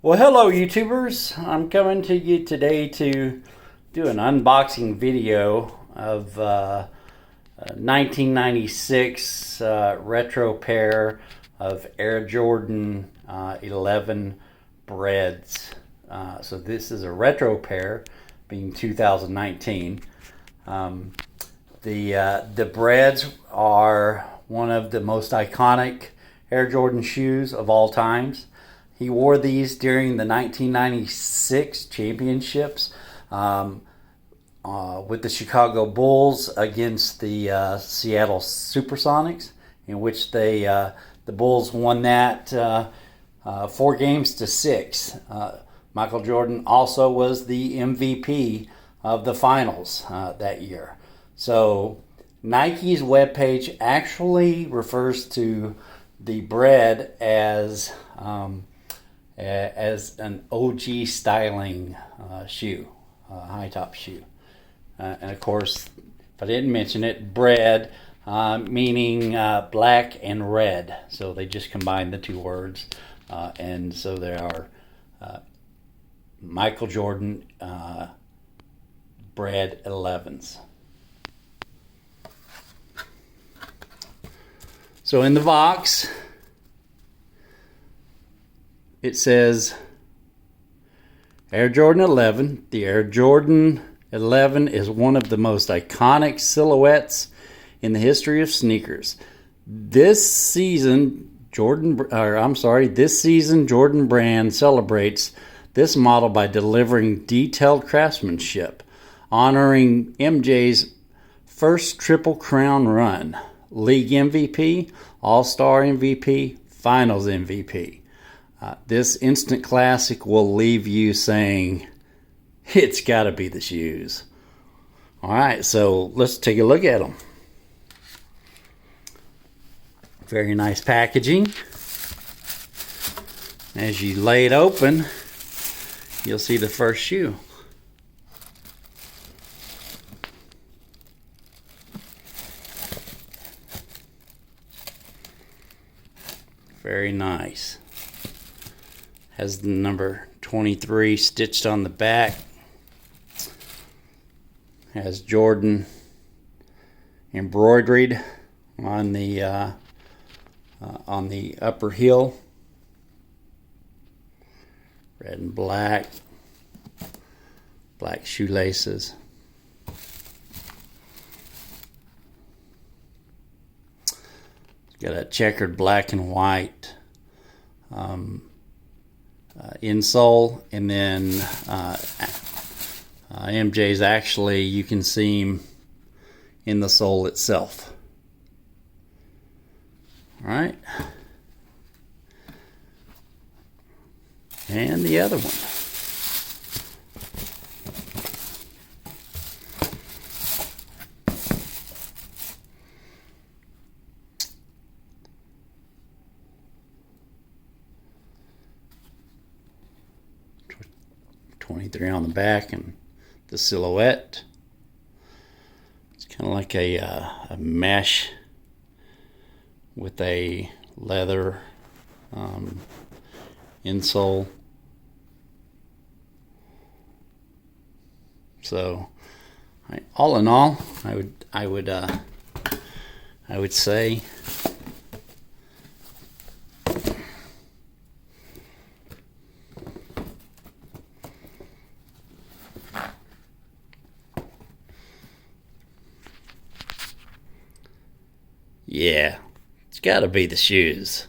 Well, hello YouTubers. I'm coming to you today to do an unboxing video of 1996 retro pair of Air Jordan 11 Breds. So this is a retro pair, being 2019. The Breds are one of the most iconic Air Jordan shoes of all times. He wore these during the 1996 championships with the Chicago Bulls against the Seattle Supersonics, in which the Bulls won that 4-6. Michael Jordan also was the MVP of the finals that year. So Nike's webpage actually refers to the Bred as an OG styling shoe, high top shoe. And of course, if I didn't mention it, Bred meaning black and red. So they just combined the two words. And so there are Michael Jordan Bred 11s. So in the box, it says Air Jordan 11. The Air Jordan 11 is one of the most iconic silhouettes in the history of sneakers. This season, Jordan Brand celebrates this model by delivering detailed craftsmanship, honoring MJ's first Triple Crown run: League MVP, All-Star MVP, Finals MVP. This instant classic will leave you saying, it's got to be the shoes. All right, so let's take a look at them. Very nice packaging. As you lay it open, you'll see the first shoe. Very nice. Has the number 23 stitched on the back. Has Jordan embroidered on the upper heel. Red and black. Black shoelaces. Got a checkered black and white insole, and then MJ's actually, you can see him in the sole itself. All right, and the other one. .23 on the back, and the silhouette. It's kind of like a mesh with a leather insole. So, all in all, I would say yeah, it's got to be the shoes.